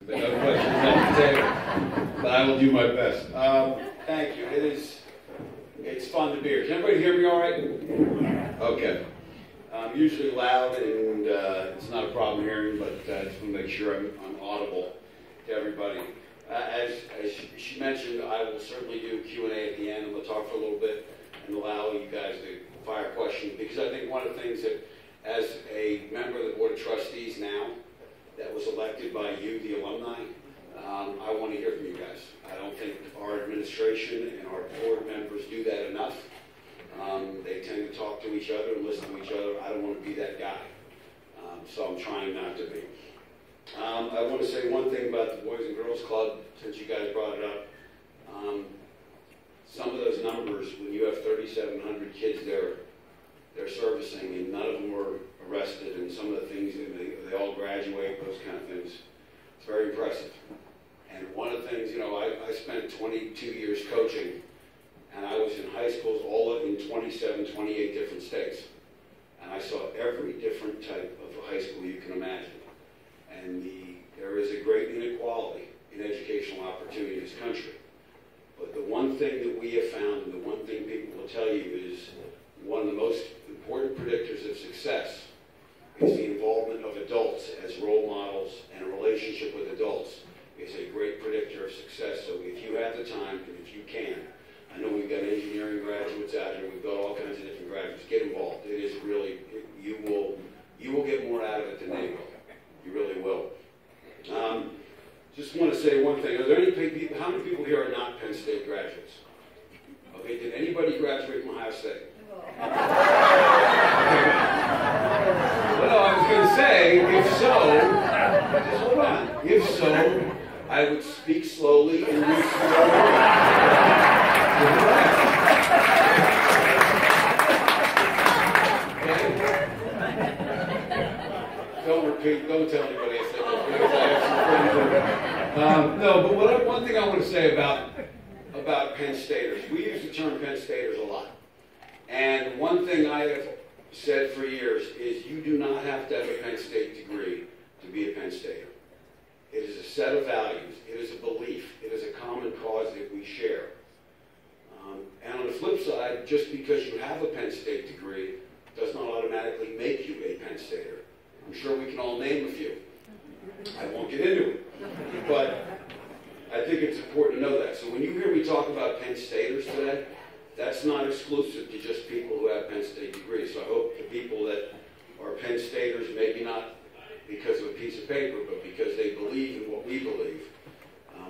But no questions on the table, but I will do my best. Thank you. It's fun to be here. Can everybody hear me all right? Okay. I'm usually loud, and it's not a problem hearing, but I just want to make sure I'm audible to everybody. As she mentioned, I will certainly do Q&A at the end, and we'll talk for a little bit and allow you guys to fire questions, because I think one of the things that, as a member of the Board of Trustees now, that was elected by you, the alumni, I want to hear from you guys. I don't think our administration and our board members do that enough. They tend to talk to each other and listen to each other. I don't want to be that guy, so I'm trying not to be. I want to say one thing about the Boys and Girls Club, since you guys brought it up. Some of those numbers, when you have 3,700 kids they're servicing, and none of them were arrested, and some of the things, they all graduate, those kind of things, it's very impressive. And one of the things, I spent 22 years coaching, and I was in high schools all in 27, 28 different states. And I saw every different type of high school you can imagine. And there is a great inequality in educational opportunity in this country. But the one thing that we have found, and the one thing people will tell you, is one of the most important predictors of success is the involvement of adults as role models, and a relationship with adults is a great predictor of success. So if you have the time, and if you can, I know we've got engineering graduates out here, we've got all kinds of different graduates, get involved. It is really, you will get more out of it than they will. You really will. Just want to say one thing. Are there any people, how many people here are not Penn State graduates? Okay, did anybody graduate from Ohio State? Well, I was going to say, if so, just hold on. If so, I would speak slowly and read slowly. Don't repeat, don't tell anybody I said that. No, but one thing I want to say about Penn Staters, we use the term Penn Staters a lot. And one thing I have said for years is you do not have to have a Penn State degree to be a Penn Stater. It is a set of values. It is a belief. It is a common cause that we share. And on the flip side, just because you have a Penn State degree does not automatically make you a Penn Stater. I'm sure we can all name a few. I won't get into it. But I think it's important to know that. So when you hear me talk about Penn Staters today, that's not exclusive to just people who have Penn State degrees. So I hope the people that are Penn Staters, maybe not because of a piece of paper, but because they believe in what we believe.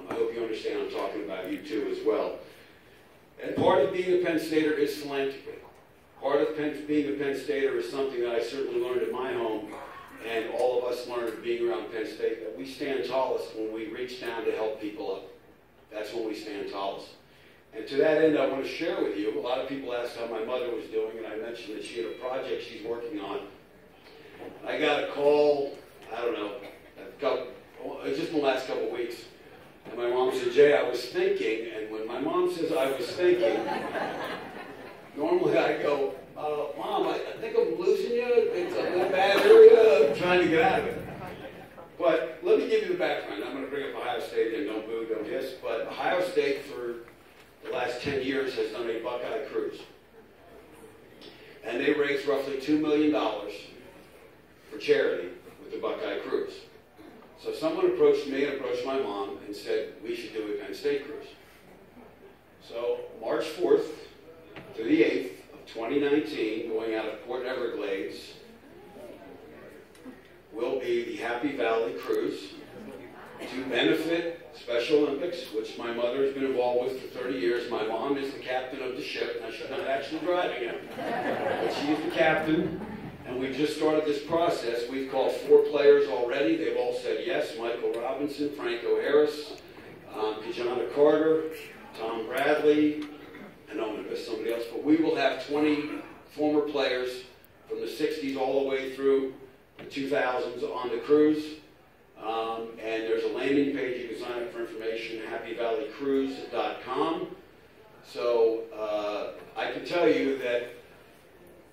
I hope you understand I'm talking about you too as well. And part of being a Penn Stater is philanthropy. Part of being a Penn Stater is something that I certainly learned in my home, and all of us learned being around Penn State, that we stand tallest when we reach down to help people up. That's when we stand tallest. And to that end, I want to share with you, a lot of people asked how my mother was doing, and I mentioned that she had a project she's working on. I got a call, I don't know, just in the last couple of weeks, and my mom said, Jay, I was thinking, and when my mom says I was thinking, normally I go, Mom, I think I'm losing you, it's a bad area, I'm trying to get out of it. But let me give you the background. I'm going to bring up Ohio State, and don't boo, don't hiss, but Ohio State for the last 10 years has done a Buckeye Cruise. And they raised roughly $2 million for charity with the Buckeye Cruise. So someone approached me and approached my mom and said, we should do a Penn State cruise. So March 4th to the 8th of 2019, going out of Port Everglades, will be the Happy Valley Cruise to benefit Special Olympics, which my mother has been involved with for 30 years. My mom is the captain of the ship. Now, she's not actually driving it, but she is the captain. And we've just started this process. We've called 4 players already. They've all said yes. Michael Robinson, Franco Harris, Kajana Carter, Tom Bradley, and I'm going to miss somebody else. But we will have 20 former players from the 60s all the way through the 2000s on the cruise. And there's a landing page you can sign up for information, happyvalleycruise.com. So I can tell you that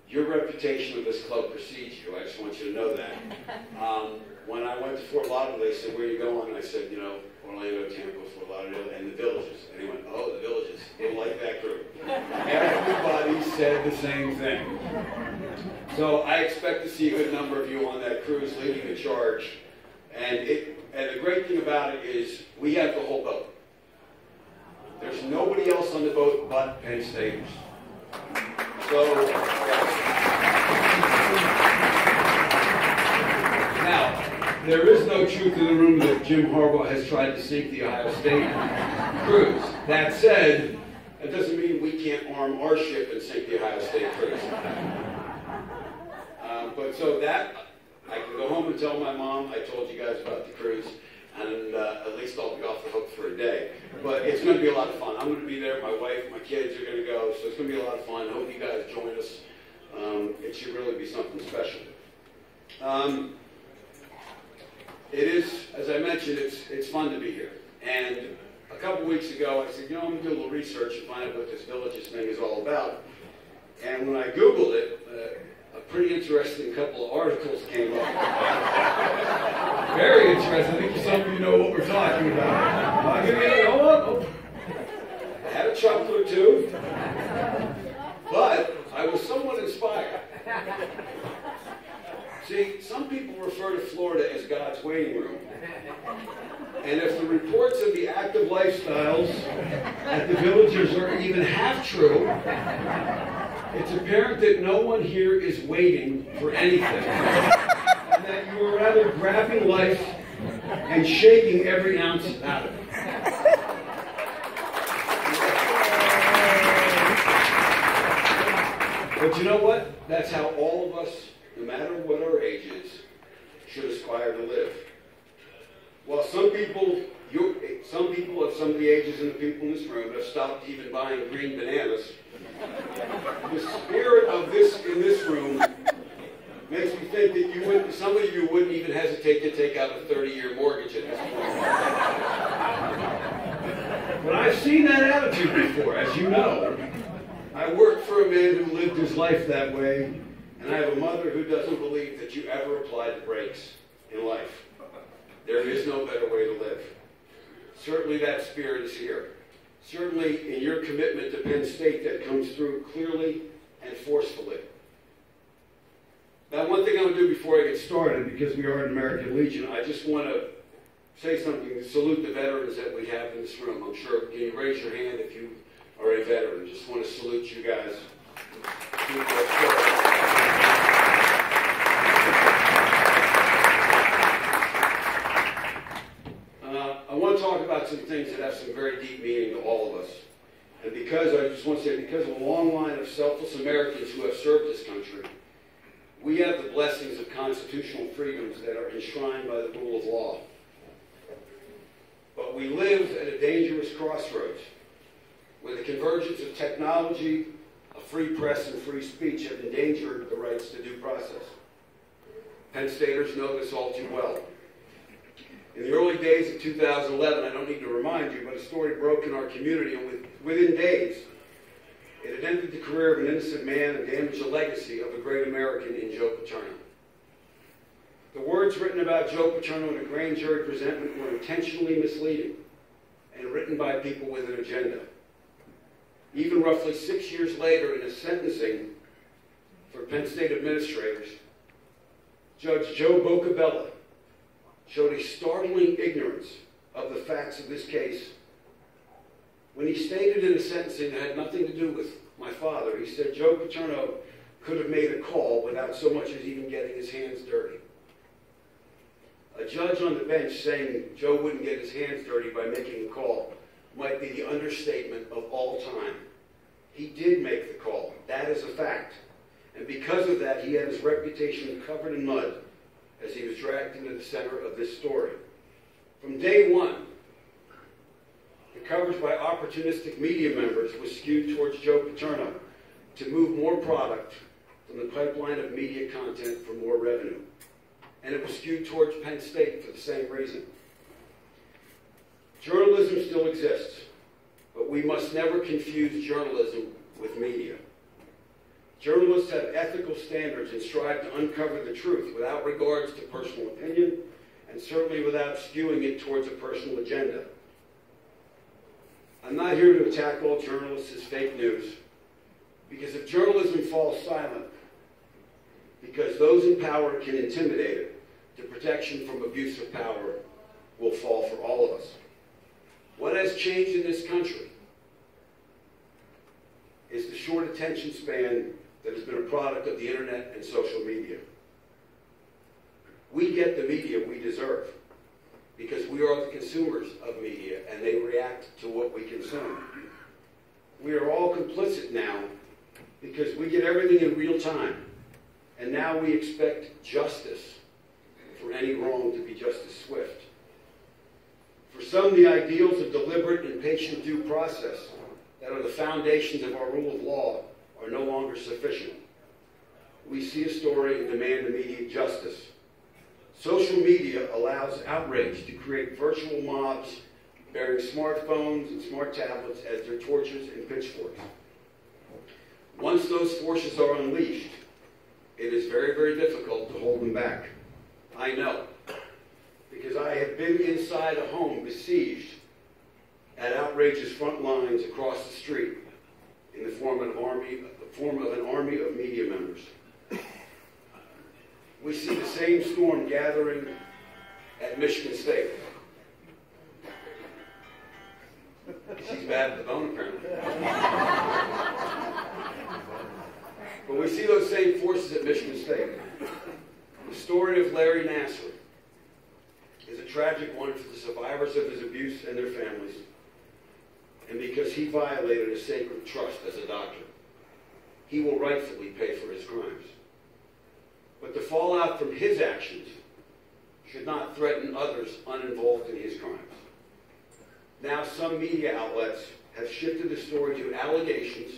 your reputation of this club precedes you. I just want you to know that. When I went to Fort Lauderdale, they said, where are you going? And I said, said the same thing. So I expect to see a good number of you on that cruise leading the charge. And the great thing about it is we have the whole boat. There's nobody else on the boat but Penn Staters. So, now, there is no truth in the room that Jim Harbaugh has tried to sink the Ohio State cruise. That said, that doesn't mean we can't arm our ship and sink the Ohio State cruise. But so that, I can go home and tell my mom I told you guys about the cruise, and at least I'll be off the hook for a day. But it's going to be a lot of fun. I'm going to be there. My wife, my kids are going to go, so it's going to be a lot of fun. I hope you guys join us. It should really be something special. It is, as I mentioned, it's fun to be here. And a couple weeks ago, I said, I'm going to do a little research and find out what this Villages thing is all about. And when I Googled it, a pretty interesting couple of articles came up. Very interesting. I think some of you know what we're talking about. I had a chuckle or two, but I was somewhat inspired. See, some people refer to Florida as God's waiting room. And if the reports of the active lifestyles at the Villagers are even half true, it's apparent that no one here is waiting for anything. And that you are rather grabbing life and shaking every ounce out of it. But you know what? That's how all of us, no matter what our age is, should aspire to live. While some people of some of the ages and the people in this room have stopped even buying green bananas, the spirit of this in this room makes me think that some of you wouldn't even hesitate to take out a 30-year mortgage at this point. But I've seen that attitude before, as you know. I worked for a man who lived his life that way, and I have a mother who doesn't believe that you ever apply the brakes in life. There is no better way to live. Certainly that spirit is here. Certainly in your commitment to Penn State, that comes through clearly and forcefully. Now, one thing I'm going to do before I get started, because we are an American Legion, I just want to say something to salute the veterans that we have in this room. I'm sure, can you raise your hand if you are a veteran? Just want to salute you guys. I want to talk about some things that have some very deep meaning to all of us. And because of a long line of selfless Americans who have served this country, we have the blessings of constitutional freedoms that are enshrined by the rule of law. But we live at a dangerous crossroads, where the convergence of technology, a free press, and free speech have endangered the rights to due process. Penn Staters know this all too well. In the early days of 2011, I don't need to remind you, but a story broke in our community, and within days, it had ended the career of an innocent man and damaged the legacy of a great American in Joe Paterno. The words written about Joe Paterno in a grand jury presentment were intentionally misleading and written by people with an agenda. Even roughly 6 years later, in his sentencing for Penn State administrators, Judge Joe Bocabella showed a startling ignorance of the facts of this case. When he stated in a sentencing that had nothing to do with my father, he said Joe Paterno could have made a call without so much as even getting his hands dirty. A judge on the bench saying Joe wouldn't get his hands dirty by making a call might be the understatement of all time. He did make the call. That is a fact. And because of that, he had his reputation covered in mud as he was dragged into the center of this story. From day one, the coverage by opportunistic media members was skewed towards Joe Paterno to move more product from the pipeline of media content for more revenue. And it was skewed towards Penn State for the same reason. Journalism still exists, but we must never confuse journalism with media. Journalists have ethical standards and strive to uncover the truth without regards to personal opinion, and certainly without skewing it towards a personal agenda. I'm not here to attack all journalists as fake news, Because if journalism falls silent, because those in power can intimidate it, the protection from abuse of power will fall for all of us. What has changed in this country is the short attention span that has been a product of the internet and social media. We get the media we deserve because we are the consumers of media and they react to what we consume. We are all complicit now because we get everything in real time, and now we expect justice for any wrong to be just as swift. For some, the ideals of deliberate and patient due process that are the foundations of our rule of law are no longer sufficient. We see a story and demand immediate justice. Social media allows outrage to create virtual mobs bearing smartphones and smart tablets as their torches and pitchforks. Once those forces are unleashed, it is very, very difficult to hold them back. I know, because I have been inside a home besieged at outrageous front lines across the street in the form of an army of media members. We see the same storm gathering at Michigan State. She's bad at the bone, apparently. But we see those same forces at Michigan State. The story of Larry Nassar is a tragic one for the survivors of his abuse and their families, and because he violated a sacred trust as a doctor. He will rightfully pay for his crimes. But the fallout from his actions should not threaten others uninvolved in his crimes. Now some media outlets have shifted the story to allegations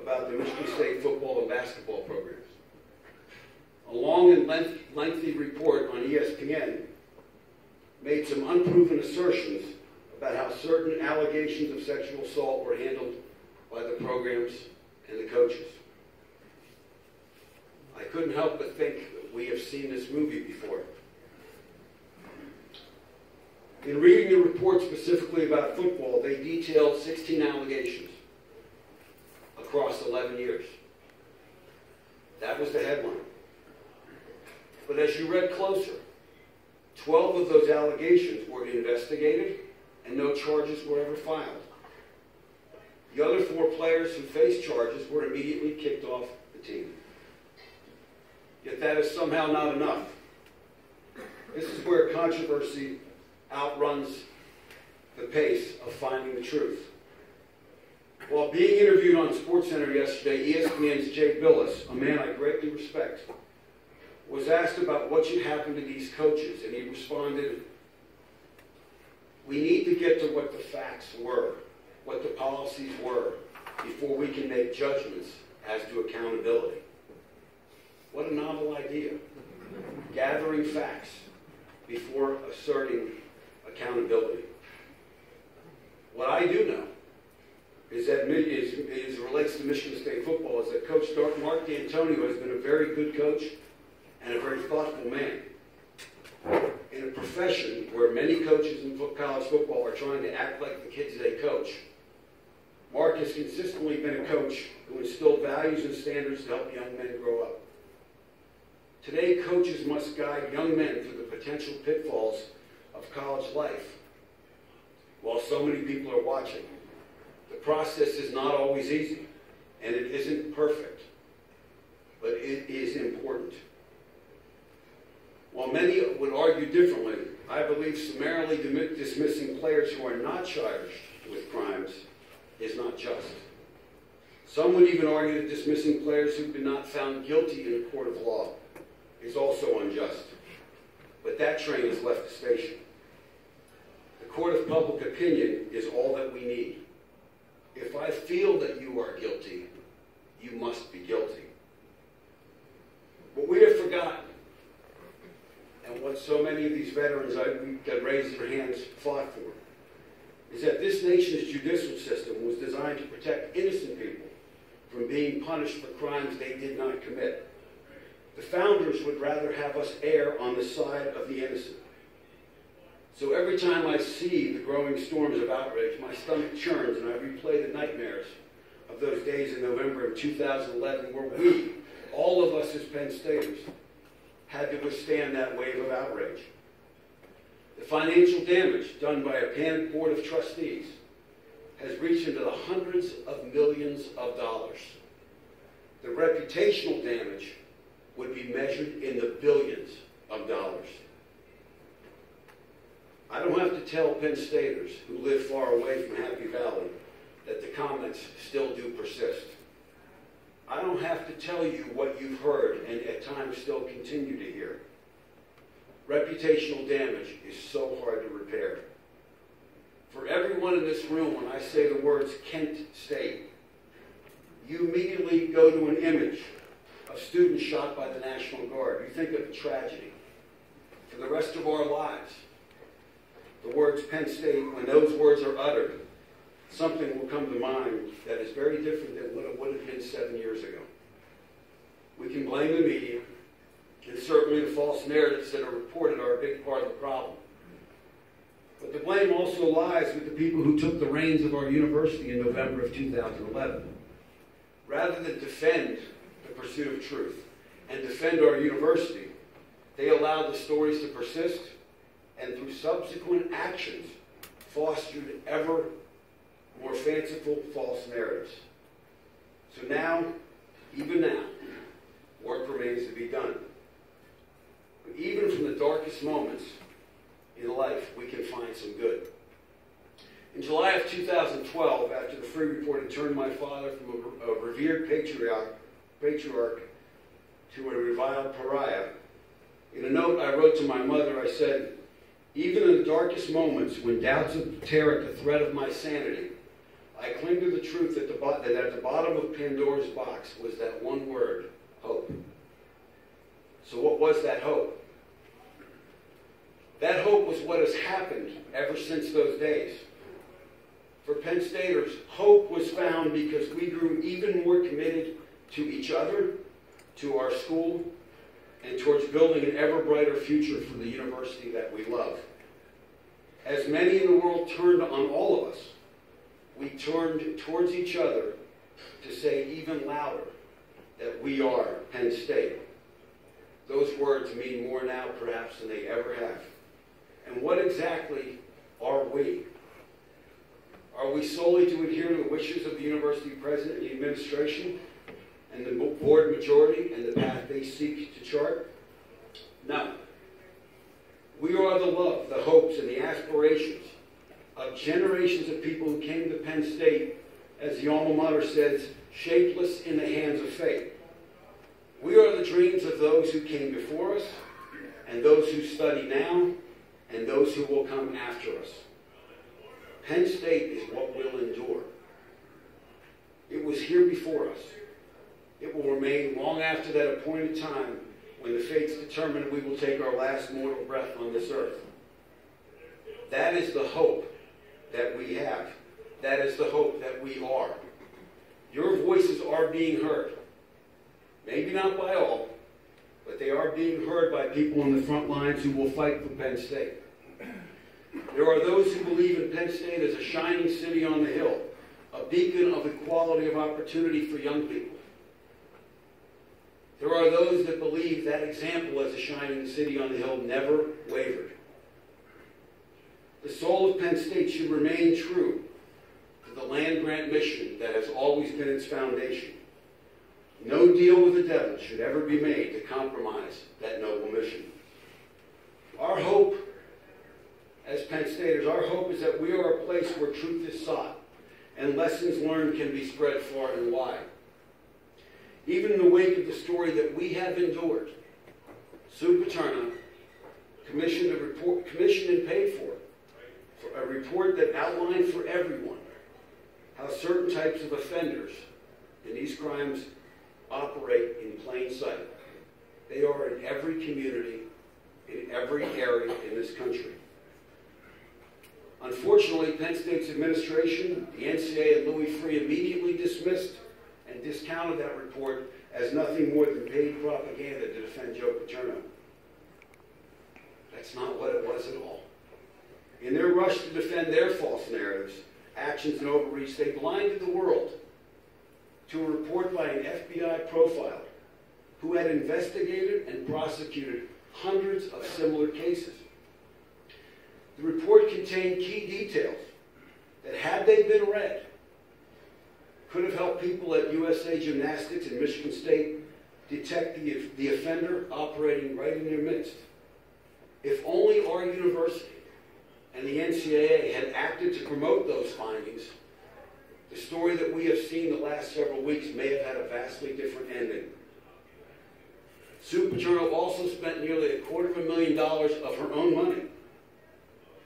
about the Michigan State football and basketball programs. A long and lengthy report on ESPN made some unproven assertions about how certain allegations of sexual assault were handled by the programs and the coaches. I couldn't help but think that we have seen this movie before. In reading the report specifically about football, they detailed 16 allegations across 11 years. That was the headline. But as you read closer, 12 of those allegations were investigated and no charges were ever filed. The other 4 players who faced charges were immediately kicked off the team. Yet that is somehow not enough. This is where controversy outruns the pace of finding the truth. While being interviewed on SportsCenter yesterday, ESPN's Jay Billis, a man I greatly respect, was asked about what should happen to these coaches, and he responded, "We need to get to what the facts were, what the policies were, before we can make judgments as to accountability." What a novel idea. Gathering facts before asserting accountability. What I do know is that as it relates to Michigan State football is that Coach Mark D'Antonio has been a very good coach and a very thoughtful man. In a profession where many coaches in college football are trying to act like the kids they coach, Mark has consistently been a coach who instilled values and standards to help young men grow up. Today, coaches must guide young men through the potential pitfalls of college life while so many people are watching. The process is not always easy, and it isn't perfect, but it is important. While many would argue differently, I believe summarily dismissing players who are not charged with crimes is not just. Some would even argue that dismissing players who've been not found guilty in a court of law is also unjust. But that train has left the station. The court of public opinion is all that we need. If I feel that you are guilty, you must be guilty. What we have forgotten, and what so many of these veterans that raised their hands fought for, is that this nation's judicial system was designed to protect innocent people from being punished for crimes they did not commit. The founders would rather have us err on the side of the innocent. So every time I see the growing storms of outrage, my stomach churns and I replay the nightmares of those days in November of 2011 where we, all of us as Penn Staters, had to withstand that wave of outrage. The financial damage done by a panicked board of trustees has reached into the hundreds of millions of dollars. The reputational damage would be measured in the billions of dollars. I don't have to tell Penn Staters who live far away from Happy Valley that the comments still do persist. I don't have to tell you what you've heard and at times still continue to hear. Reputational damage is so hard to repair. For everyone in this room, when I say the words Kent State, you immediately go to an image of students shot by the National Guard. You think of a tragedy. For the rest of our lives, the words Penn State, when those words are uttered, something will come to mind that is very different than what it would have been 7 years ago. We can blame the media, and certainly the false narratives that are reported are a big part of the problem. But the blame also lies with the people who took the reins of our university in November of 2011. Rather than defend the pursuit of truth and defend our university, they allowed the stories to persist and through subsequent actions fostered ever more fanciful false narratives. So now, even now, work remains to be done. But even from the darkest moments in life, we can find some good. In July of 2012, after the Free Report had turned my father from a revered patriarch to a reviled pariah, in a note I wrote to my mother, I said, "Even in the darkest moments when doubts tear at the thread of my sanity, I cling to the truth that at the bottom of Pandora's box was that one word, hope." So what was that hope? That hope was what has happened ever since those days. For Penn Staters, hope was found because we grew even more committed to each other, to our school, and towards building an ever brighter future for the university that we love. As many in the world turned on all of us, we turned towards each other to say even louder that we are Penn State. Those words mean more now, perhaps, than they ever have. And what exactly are we? Are we solely to adhere to the wishes of the university president and the administration and the board majority and the path they seek to chart? No. We are the love, the hopes, and the aspirations of generations of people who came to Penn State, as the alma mater says, shapeless in the hands of fate. We are the dreams of those who came before us, and those who study now, and those who will come after us. Penn State is what will endure. It was here before us. It will remain long after that appointed time when the fates determine we will take our last mortal breath on this earth. That is the hope that we have. That is the hope that we are. Your voices are being heard. Maybe not by all, but they are being heard by people on the front lines who will fight for Penn State. There are those who believe in Penn State as a shining city on the hill, a beacon of equality of opportunity for young people. There are those that believe that example as a shining city on the hill never wavered. The soul of Penn State should remain true to the land-grant mission that has always been its foundation. No deal with the devil should ever be made to compromise that noble mission. Our hope, as Penn Staters, our hope is that we are a place where truth is sought and lessons learned can be spread far and wide. Even in the wake of the story that we have endured, Sue Paterno commissioned and paid for a report that outlined for everyone how certain types of offenders in these crimes operate in plain sight. They are in every community, in every area in this country. Unfortunately, Penn State's administration, the NCAA, and Louis Freeh immediately dismissed and discounted that report as nothing more than paid propaganda to defend Joe Paterno. That's not what it was at all. In their rush to defend their false narratives, actions, and overreach, they blinded the world to a report by an FBI profiler who had investigated and prosecuted hundreds of similar cases. The report contained key details that, had they been read, could have helped people at USA Gymnastics and Michigan State detect the offender operating right in their midst. If only our university and the NCAA had acted to promote those findings, the story that we have seen the last several weeks may have had a vastly different ending. Sue Paterno also spent nearly $250,000 of her own money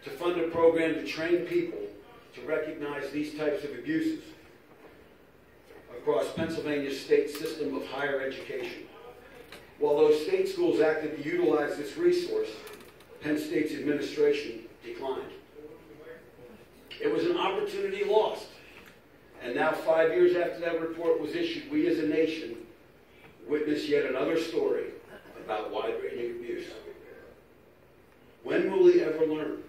to fund a program to train people to recognize these types of abuses across Pennsylvania's state system of higher education. While those state schools acted to utilize this resource, Penn State's administration declined. It was an opportunity lost. And now, 5 years after that report was issued, we as a nation witness yet another story about wide-ranging abuse. When will we ever learn?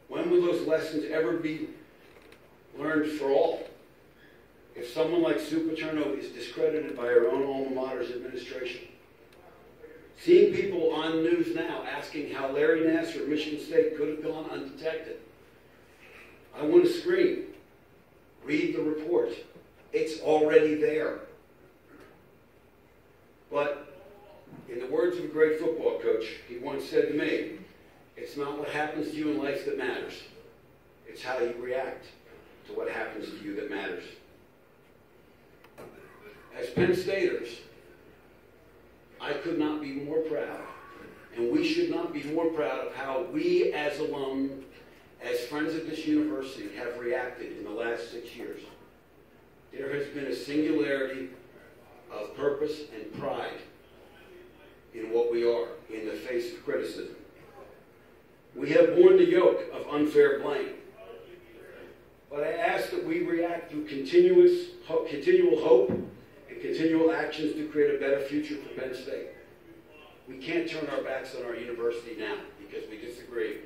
When will those lessons ever be learned for all? If someone like Sue Paterno is discredited by her own alma mater's administration. Seeing people on news now asking how Larry Nassar at Michigan State could have gone undetected, I want to scream. Read the report. It's already there. But in the words of a great football coach, he once said to me, it's not what happens to you in life that matters. It's how you react to what happens to you that matters. As Penn Staters, I could not be more proud, and we should not be more proud of how we as alum, as friends of this university, have reacted in the last 6 years. There has been a singularity of purpose and pride in what we are in the face of criticism. We have borne the yoke of unfair blame. But I ask that we react through continual hope and continual actions to create a better future for Penn State. We can't turn our backs on our university now because we disagree